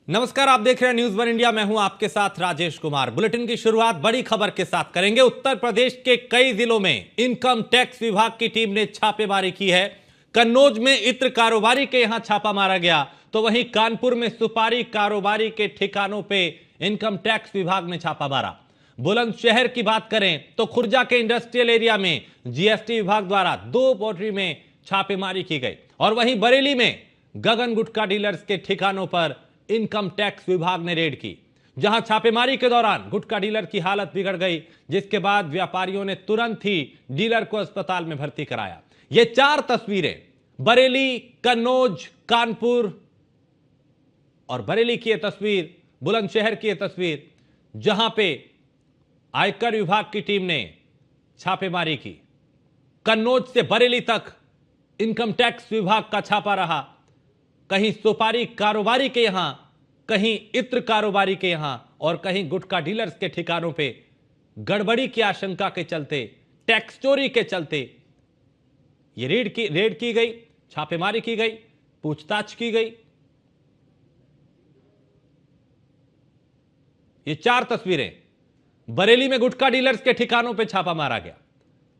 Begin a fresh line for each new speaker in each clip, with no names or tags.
नमस्कार, आप देख रहे हैं न्यूज़ वन इंडिया। मैं हूं आपके साथ राजेश कुमार। बुलेटिन की शुरुआत बड़ी खबर के साथ करेंगे। उत्तर प्रदेश के कई जिलों में इनकम टैक्स विभाग की टीम ने छापेमारी की है। कन्नौज में इत्र कारोबारी के यहां छापा मारा गया, तो वहीं कानपुर में सुपारी कारोबारी के ठिकानों पे इनकम टैक्स विभाग ने छापा मारा। बुलंदशहर की बात करें तो खुर्जा के इंडस्ट्रियल एरिया में जीएसटी विभाग द्वारा 2 पोल्ट्री में छापेमारी की गई, और वहीं बरेली में गगन गुटखा डीलर्स के ठिकानों पर इनकम टैक्स विभाग ने रेड की, जहां छापेमारी के दौरान गुटखा डीलर की हालत बिगड़ गई, जिसके बाद व्यापारियों ने तुरंत ही डीलर को अस्पताल में भर्ती कराया। ये 4 तस्वीरें बरेली, कन्नौज, कानपुर और बरेली की यह तस्वीर, बुलंदशहर की यह तस्वीर, जहां पे आयकर विभाग की टीम ने छापेमारी की। कन्नौज से बरेली तक इनकम टैक्स विभाग का छापा रहा। कहीं सुपारी कारोबारी के यहां, कहीं इत्र कारोबारी के यहां, और कहीं गुटखा डीलर्स के ठिकानों पे गड़बड़ी की आशंका के चलते, टैक्स चोरी के चलते ये रेड की गई, छापेमारी की गई, पूछताछ की गई। ये 4 तस्वीरें, बरेली में गुटखा डीलर्स के ठिकानों पे छापा मारा गया।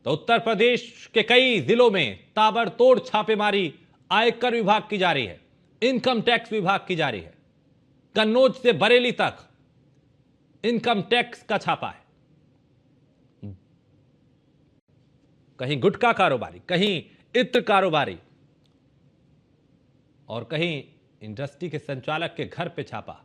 तो उत्तर प्रदेश के कई जिलों में ताबड़तोड़ छापेमारी आयकर विभाग की जा रही है, इनकम टैक्स विभाग की जा रही है। कन्नौज से बरेली तक इनकम टैक्स का छापा है। कहीं गुटखा कारोबारी, कहीं इत्र कारोबारी, और कहीं इंडस्ट्री के संचालक के घर पे छापा।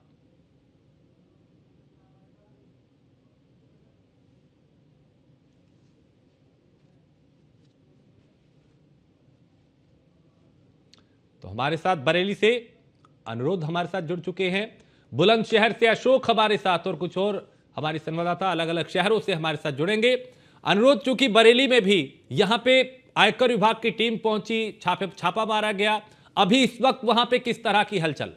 तो हमारे साथ बरेली से अनुरोध हमारे साथ जुड़ चुके हैं, बुलंदशहर से अशोक हमारे साथ, और कुछ और हमारे संवाददाता अलग अलग शहरों से हमारे साथ जुड़ेंगे। अनुरोध, चूंकि बरेली में भी यहां पे आयकर विभाग की टीम पहुंची, छापा मारा गया, अभी इस वक्त वहां पे किस तरह की हलचल?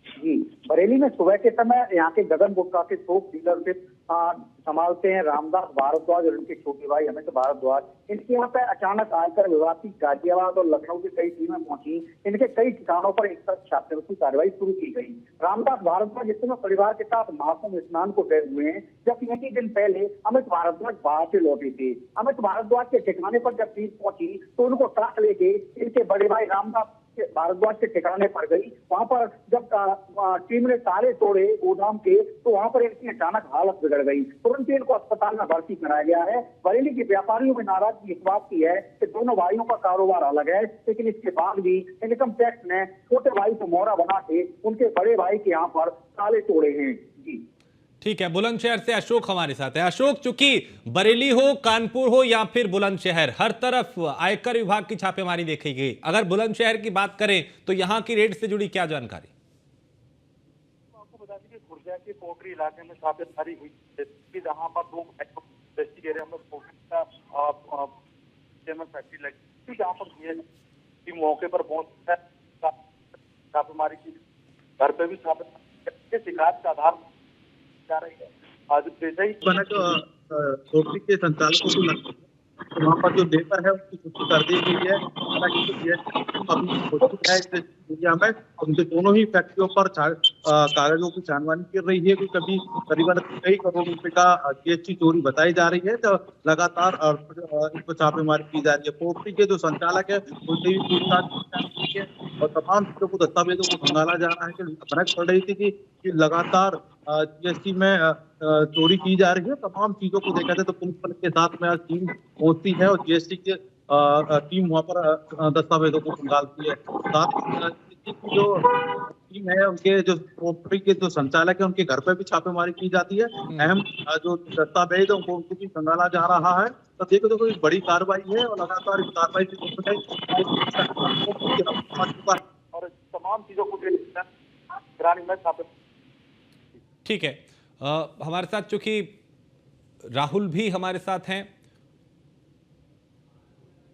जी, बरेली में सुबह के समय यहाँ के गगन गुटखा के थोक डीलरशिप संभालते हैं रामदास भारद्वाज और उनके छोटे भाई अमित भारद्वाज। इनके यहाँ पे अचानक आयकर विभाग की गाजियाबाद और लखनऊ की कई टीमें पहुंची। इनके कई ठिकानों पर एक साथ छापेमारी कार्रवाई शुरू की गई। रामदास भारद्वाज इस समय परिवार के साथ महाकुंभ स्नान को गए हुए हैं, जबकि एक ही दिन पहले अमित भारद्वाज बाहर से लौटे थे। अमित भारद्वाज के ठिकाने पर जब टीम पहुंची तो उनको साथ लेके इनके बड़े भाई रामदास भारद्वाज के ठिकाने पर गई। वहां पर जब टीम ने ताले तोड़े गोदाम के, तो वहां पर इनकी अचानक हालत बिगड़ गई। तुरंत इनको अस्पताल में भर्ती कराया गया है। बरेली के व्यापारियों में नाराजगी इस बात की है कि दोनों भाइयों का कारोबार अलग है, लेकिन इसके बाद भी इनकम टैक्स ने छोटे भाई को मोहरा बना के उनके बड़े भाई के यहाँ पर ताले तोड़े हैं। जी
ठीक है, बुलंदशहर से अशोक हमारे साथ है। अशोक, चूंकि बरेली हो, कानपुर हो या फिर बुलंदशहर, हर तरफ आयकर विभाग की छापेमारी देखी गई। अगर बुलंदशहर की बात करें तो यहां की रेड से जुड़ी क्या जानकारी?
आपको बता दें कि खुर्जा के पोल्ट्री इलाके में छापेमारी हुई, जहां पर 2 इंडस्ट्री एरिया में पोल्ट्री का फैक्ट्री लगी, जहां पर मौके पर पहुंच छापेमारी की। घर पे भी छापेमारी शिकायत का आधार जा रही है। आज जैसे ही
बना जो पोल्ट्री के संचालकों को लगता है, तो वहाँ पर जो डेटा है उसकी छुट्टी कर दी गई है। हालांकि जो जीएसटी है इस दुनिया में, उनके दोनों ही फैक्ट्रियों पर कागजों की छानबीन कर रही है। कभी करीबन कई करोड़ रुपए का जीएसटी चोरी बताई जा रही है, तो लगातार इस पर छापेमारी की जा रही है। पोल्ट्री के जो संचालक है उनसे भी पूछताछ है, और तमाम चीजों को, दस्तावेजों को खंगाला जा रहा है। कि भनक पड़ रही थी कि लगातार जीएसटी में चोरी की जा रही है। तमाम चीजों को देखा जाए तो पुलिस बल के साथ में आज टीम पहुंचती है, और जीएसटी की टीम वहां पर दस्तावेजों को खंगालती है। साथ ही जो टीम है, उनके जो पोल्ट्री के जो संचालक है, उनके घर पे भी छापेमारी की जाती है। अहम जो दस्तावेज है उनको भी खंगाला जा रहा है। तो देखो एक बड़ी कार्रवाई है, और लगातार इस कार्रवाई
और तमाम चीजों को निगरानी में छापे।
ठीक है, हमारे साथ चूंकि राहुल भी हमारे साथ हैं,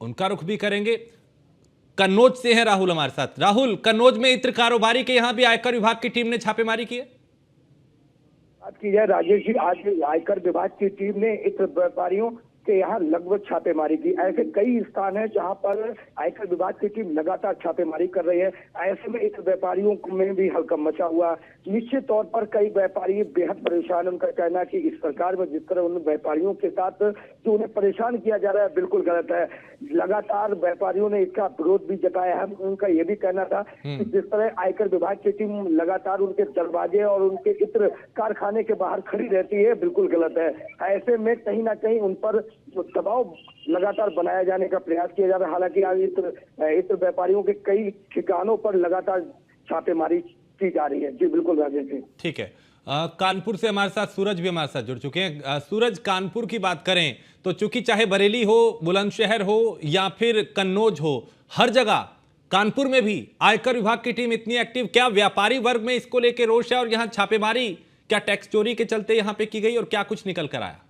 उनका रुख भी करेंगे। कन्नौज से हैं राहुल हमारे साथ। राहुल, कन्नौज में इत्र कारोबारी के यहां भी आयकर विभाग की टीम ने छापेमारी की है?
बात की जाए राजेश जी, आज आयकर विभाग की टीम ने इत्र व्यापारियों के यहाँ लगभग छापेमारी की। ऐसे कई स्थान हैं जहां पर आयकर विभाग की टीम लगातार छापेमारी कर रही है। ऐसे में इन व्यापारियों में भी हड़कंप मचा हुआ। निश्चित तौर पर कई व्यापारी बेहद परेशान है। उनका कहना है कि इस सरकार में जिस तरह उन व्यापारियों के साथ जो उन्हें परेशान किया जा रहा है बिल्कुल गलत है। लगातार व्यापारियों ने इसका विरोध भी जताया है। उनका यह भी कहना था कि जिस तरह आयकर विभाग की टीम लगातार उनके दरवाजे और उनके इत्र कारखाने के बाहर खड़ी रहती है, बिल्कुल गलत है। ऐसे में कहीं ना कहीं उन पर जो दबाव लगातार बनाया जाने का प्रयास किया जा रहा है। हालांकि आज इत्र व्यापारियों के कई ठिकानों पर लगातार छापेमारी की जा रही है। जी बिल्कुल राजेश जी।
ठीक है। कानपुर से हमारे साथ सूरज भी हमारे साथ जुड़ चुके हैं। सूरज, कानपुर की बात करें तो चूंकि चाहे बरेली हो, बुलंदशहर हो या फिर कन्नौज हो, हर जगह कानपुर में भी आयकर विभाग की टीम इतनी एक्टिव, क्या व्यापारी वर्ग में इसको लेकर रोष है और यहाँ छापेमारी क्या टैक्स चोरी के चलते यहाँ पे की गई और क्या कुछ निकल कर आया?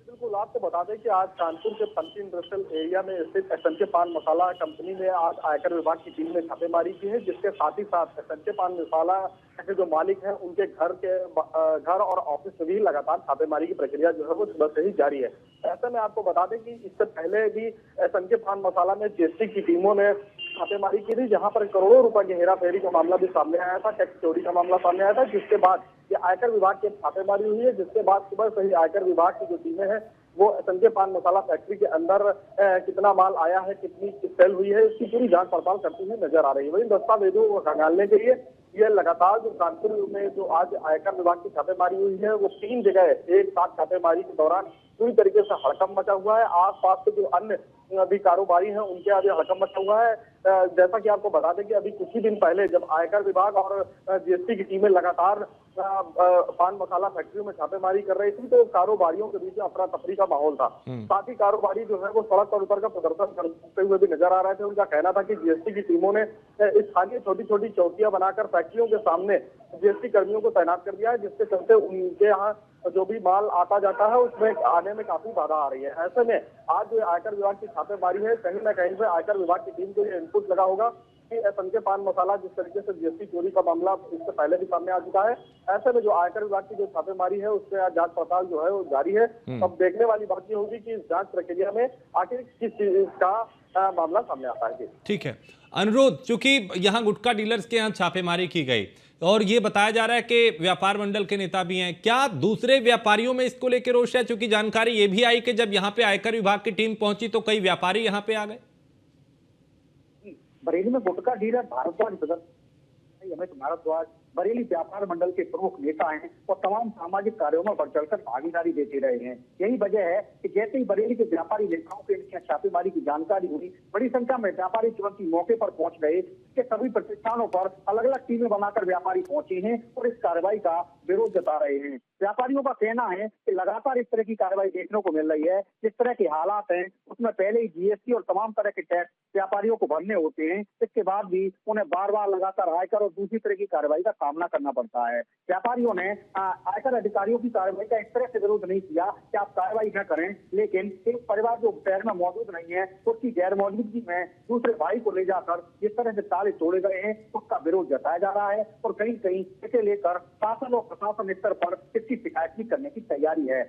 बिल्कुल, आपको बता दें कि आज कानपुर के पंथी इंडस्ट्रियल एरिया में स्थित एसएनके पान मसाला कंपनी में आज आयकर विभाग की टीम ने छापेमारी की है, जिसके साथ ही साथ एसएनके पान मसाला के जो मालिक हैं उनके घर और ऑफिस में भी लगातार छापेमारी की प्रक्रिया जो है वो सुबह से ही जारी है। ऐसे में आपको बता दें कि इससे पहले भी एसएनके पान मसाला में जीएसटी की टीमों ने छापेमारी की थी, जहां पर करोड़ों रुपए की हेराफेरी का मामला भी सामने आया था, टैक्स चोरी का मामला सामने आया था, जिसके बाद ये आयकर विभाग की छापेमारी हुई है। जिसके बाद सुबह से ही आयकर विभाग की जो टीमें हैं वो एसएनके पान मसाला फैक्ट्री के अंदर कितना माल आया है, कितनी सेल हुई है, इसकी पूरी जांच पड़ताल करती हुई नजर आ रही है। वहीं दस्तावेजों को खंगालने के लिए ये लगातार जो कानपुर में जो आज आयकर विभाग की छापेमारी हुई है वो 3 जगह एक साथ छापेमारी के दौरान पूरी तरीके से हड़कंप मचा हुआ है। आसपास के जो अन्य भी कारोबारी हैं उनके आगे हड़कंप मचा हुआ है। जैसा कि आपको बता दें कि अभी कुछ ही दिन पहले जब आयकर विभाग और जीएसटी की टीमें लगातार पान मसाला फैक्ट्रियों में छापेमारी कर रही थी, तो कारोबारियों के बीच अफरा तफरी का माहौल था। साथ ही कारोबारी जो है वो सड़क पर उतर कर प्रदर्शन करते हुए भी नजर आ रहे थे। उनका कहना था कि जीएसटी की टीमों ने स्थानीय छोटी छोटी चौकियां बनाकर फैक्ट्रियों के सामने जीएसटी कर्मियों को तैनात कर दिया है, जिसके चलते उनके यहाँ जो भी माल आता जाता है उसमें आने में काफी बाधा आ रही है। ऐसे में आज जो आयकर विभाग की छापेमारी है, कहीं ना कहीं से आयकर विभाग की टीम को ये इनपुट लगा होगा कि एसएनके पान मसाला जिस तरीके से जीएसटी चोरी का मामला इससे पहले भी सामने आ चुका है। ऐसे में जो आयकर विभाग की जो छापेमारी है उससे आज जांच पड़ताल जो है वो जारी है। अब देखने वाली बात ये होगी कि इस जांच प्रक्रिया में आखिर किस चीज का मामला सामने आता है।
ठीक है अनुरोध, चूंकि यहाँ गुटखा डीलर्स के यहाँ छापेमारी की गई और ये बताया जा रहा है कि व्यापार मंडल के नेता भी हैं, क्या दूसरे व्यापारियों में इसको लेकर रोष है? चूंकि जानकारी ये भी आई कि जब यहाँ पे आयकर विभाग की टीम पहुंची तो कई व्यापारी यहाँ पे आ गए।
बरेली में गुटखा डीलर भारद्वाज अमित भारद्वाज बरेली व्यापार मंडल के प्रमुख नेता हैं और तमाम सामाजिक कार्यों में बढ़ चढ़कर भागीदारी देते रहे हैं। यही वजह है कि जैसे ही बरेली के व्यापारी नेताओं के इनके छापेमारी की जानकारी हुई, बड़ी संख्या में व्यापारी तुरंत ही मौके पर पहुंच गए। इसके सभी प्रतिष्ठानों पर अलग अलग टीमें बनाकर व्यापारी पहुंचे हैं और इस कार्रवाई का विरोध जता रहे हैं। व्यापारियों का कहना है कि लगातार इस तरह की कार्रवाई देखने को मिल रही है। जिस तरह के हालात हैं उसमें पहले ही जीएसटी और तमाम तरह के टैक्स व्यापारियों को भरने होते हैं, इसके बाद भी उन्हें बार बार लगातार आयकर और दूसरी तरह की कार्रवाई का सामना करना पड़ता है। व्यापारियों ने आयकर अधिकारियों की कार्रवाई का इस तरह से विरोध नहीं किया कि आप कार्रवाई न करें, लेकिन एक परिवार जो शहर में मौजूद नहीं है उसकी गैर मौजूदगी में दूसरे भाई को ले जाकर जिस तरह से ताले तोड़े गए हैं उसका विरोध जताया जा रहा है और कहीं कहीं इसे लेकर शासन और प्रशासन स्तर पर इसकी शिकायत भी करने की तैयारी है।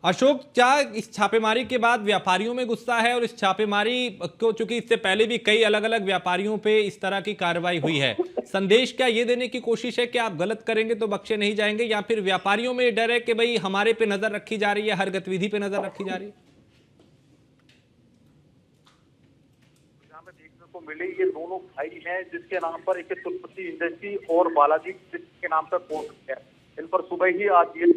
अशोक, क्या इस छापेमारी के बाद व्यापारियों में गुस्सा है? और इस छापेमारी को, चूंकि इससे पहले भी कई अलग अलग व्यापारियों पे इस तरह की कार्रवाई हुई है, संदेश क्या ये देने की कोशिश है कि आप गलत करेंगे तो बख्शे नहीं जाएंगे, या फिर व्यापारियों में डर है कि भाई हमारे पे नजर रखी जा रही है, हर गतिविधि पे नजर रखी जा रही है?
देखने को मिले ये दोनों भाई हैं जिसके नाम पर एक तुलसी इंडस्ट्री और बालाजी के नाम पर पोस्ट है। इन पर सुबह ही आज ये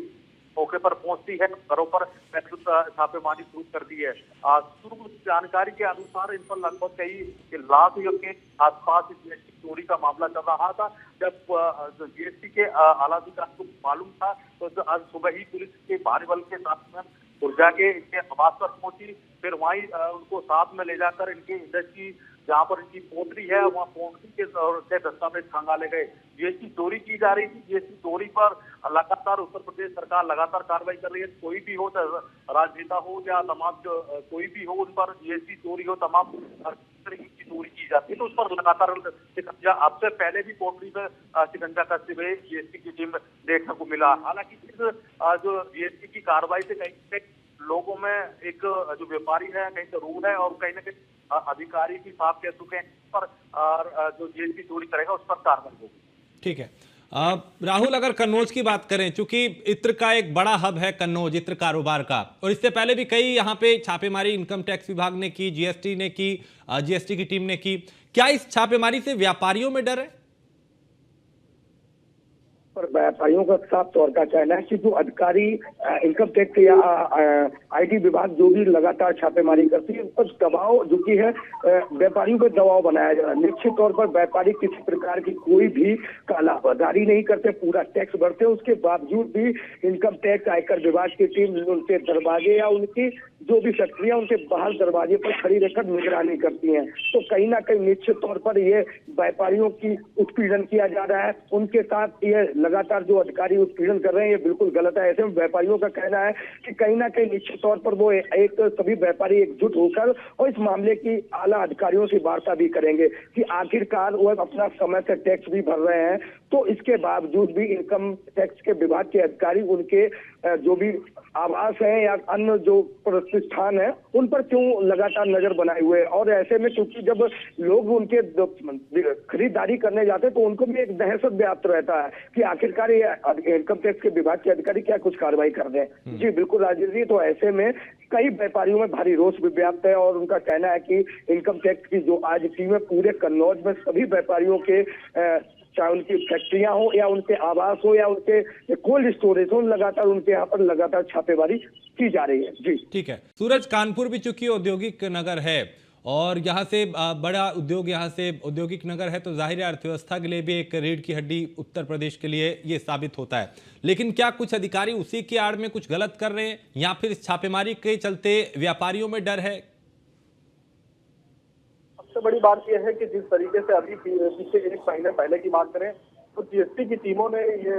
मौके पर पहुंचती है, घरों पर छापेमारी शुरू कर दी है। शुरू जानकारी के अनुसार इन पर लगभग कई लाख के आसपास जीएसटी चोरी का मामला चल रहा था। जब जीएसटी के आला अधिकारियों को मालूम था तो आज सुबह ही पुलिस के भारी बल के साथ में खुर्जा के इनके आवास पर पहुंची, फिर वहीं उनको साथ में ले जाकर इनके इंडस्ट्री जहाँ पर इनकी पोटरी है वहाँ पोटरी के दस्तावेज खंगाले गए। जीएसटी चोरी की जा रही थी। जीएसटी चोरी पर लगातार उत्तर प्रदेश सरकार लगातार कार्रवाई कर रही है। कोई भी हो, राजनेता हो या तमाम कोई भी हो, उन पर जीएसटी चोरी हो, तमाम तरीके की चोरी की जाती है तो उस पर लगातार शिकंजा, अब से पहले भी पोटरी में शिकंजा कसते हुए जीएसटी की टीम देखने को मिला। हालांकि जो जीएसटी की कार्रवाई से कहीं लोगों में एक जो व्यापारी है कहीं से रूढ़ है और कहीं ना कहीं अधिकारी भी साफ कह चुके हैं पर जो जीएसटी चोरी करेगा उस पर कार्रवाई होगी।
ठीक है। राहुल, अगर कन्नौज की बात करें, चूंकि इत्र का एक बड़ा हब है कन्नौज, इत्र कारोबार का, और इससे पहले भी कई यहाँ पे छापेमारी इनकम टैक्स विभाग ने की, जीएसटी ने की, जीएसटी की टीम ने की। क्या इस छापेमारी से व्यापारियों में डर है?
पर व्यापारियों का साफ तौर का कहना है कि जो अधिकारी इनकम टैक्स या आईटी विभाग जो भी लगातार छापेमारी करती है, उस पर दबाव जो कि है व्यापारियों पर दबाव बनाया जा रहा है। निश्चित तौर पर व्यापारी किसी प्रकार की कोई भी कालाबाजारी नहीं करते, पूरा टैक्स भरते हैं, उसके बावजूद भी इनकम टैक्स आयकर विभाग की टीम उनके दरवाजे या उनकी जो भी फैक्ट्रियां उनके बाहर दरवाजे पर खड़ी रहकर निगरानी करती हैं। तो कहीं ना कहीं निश्चित तौर पर ये व्यापारियों की उत्पीड़न किया जा रहा है, उनके साथ ये लगातार जो अधिकारी उत्पीड़न कर रहे हैं ये बिल्कुल गलत है। ऐसे में व्यापारियों का कहना है कि कहीं ना कहीं निश्चित तौर पर वो एक सभी व्यापारी एकजुट होकर और इस मामले की आला अधिकारियों से वार्ता भी करेंगे कि आखिरकार वो अपना समय से टैक्स भी भर रहे हैं, तो इसके बावजूद भी इनकम टैक्स के विभाग के अधिकारी उनके जो भी आवास है या अन्य जो प्रतिष्ठान है उन पर क्यों लगातार नजर बनाए हुए। और ऐसे में क्योंकि जब लोग उनके खरीदारी करने जाते हैं तो उनको भी एक दहशत व्याप्त रहता है कि आखिरकार ये इनकम टैक्स के विभाग के अधिकारी क्या कुछ कार्रवाई कर दें। जी बिल्कुल राजेश जी, तो ऐसे में कई व्यापारियों में भारी रोष भी व्याप्त है और उनका कहना है कि इनकम टैक्स की जो आज टीम है पूरे कन्नौज में सभी व्यापारियों के चाहे उनकी फैक्ट्रियां हो या उनके आवास हो या उनके कोल्ड स्टोरेज हो, लगातार उनके यहाँ पर लगातार छापेमारी की जा रही है। जी
ठीक है सूरज, कानपुर भी चूंकि औद्योगिक नगर है और यहाँ से बड़ा उद्योग, यहाँ से औद्योगिक नगर है, तो जाहिर है अर्थव्यवस्था के लिए भी एक रीढ़ की हड्डी उत्तर प्रदेश के लिए ये साबित होता है। लेकिन क्या कुछ अधिकारी उसी की आड़ में कुछ गलत कर रहे हैं या फिर इस छापेमारी के चलते व्यापारियों में डर है?
सबसे बड़ी बात यह है कि जिस तरीके से अभी पिछले एक महीने पहले की बात करें तो जीएसटी की टीमों ने ये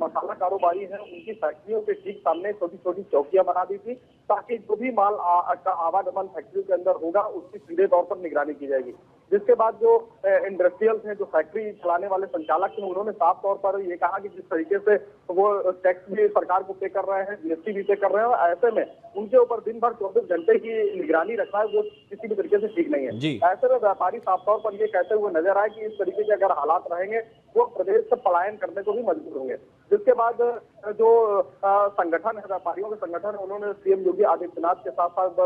मसाला कारोबारी है उनकी फैक्ट्रियों के ठीक सामने छोटी छोटी चौकियां बना दी थी ताकि जो भी माल का आवागमन फैक्ट्री के अंदर होगा उसकी सीधे तौर पर निगरानी की जाएगी। जिसके बाद जो इंडस्ट्रियल्स हैं, जो फैक्ट्री चलाने वाले संचालक हैं, उन्होंने साफ तौर पर ये कहा कि जिस तरीके से वो टैक्स भी सरकार को पे कर रहे हैं, जीएसटी भी पे कर रहे हैं, और ऐसे में उनके ऊपर दिन भर 24 घंटे की निगरानी रखना है वो किसी भी तरीके से ठीक नहीं है। ऐसे में व्यापारी साफ तौर पर ये कहते हुए नजर आए कि इस तरीके के अगर हालात रहेंगे वो प्रदेश से पलायन करने को भी मजबूर होंगे। जिसके बाद जो संगठन है, व्यापारियों के संगठन है, उन्होंने सीएम योगी आदित्यनाथ के साथ साथ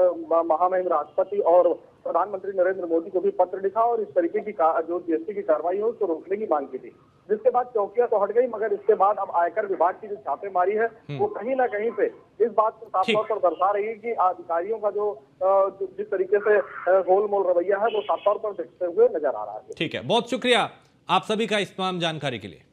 महामहिम राष्ट्रपति और प्रधानमंत्री नरेंद्र मोदी को भी पत्र लिखा और इस तरीके की जो जीएसटी की कार्रवाई है उसको रोकने की मांग की थी। जिसके बाद चौकियां तो हट गई, मगर इसके बाद अब आयकर विभाग की जो छापेमारी है वो कहीं ना कहीं पे इस बात को साफ तौर पर दर्शा रही है कि अधिकारियों का जो जिस तरीके से गोलमोल रवैया है वो साफ तौर पर दिखते हुए नजर आ रहा है।
ठीक है, बहुत शुक्रिया आप सभी का इस तमाम जानकारी के लिए।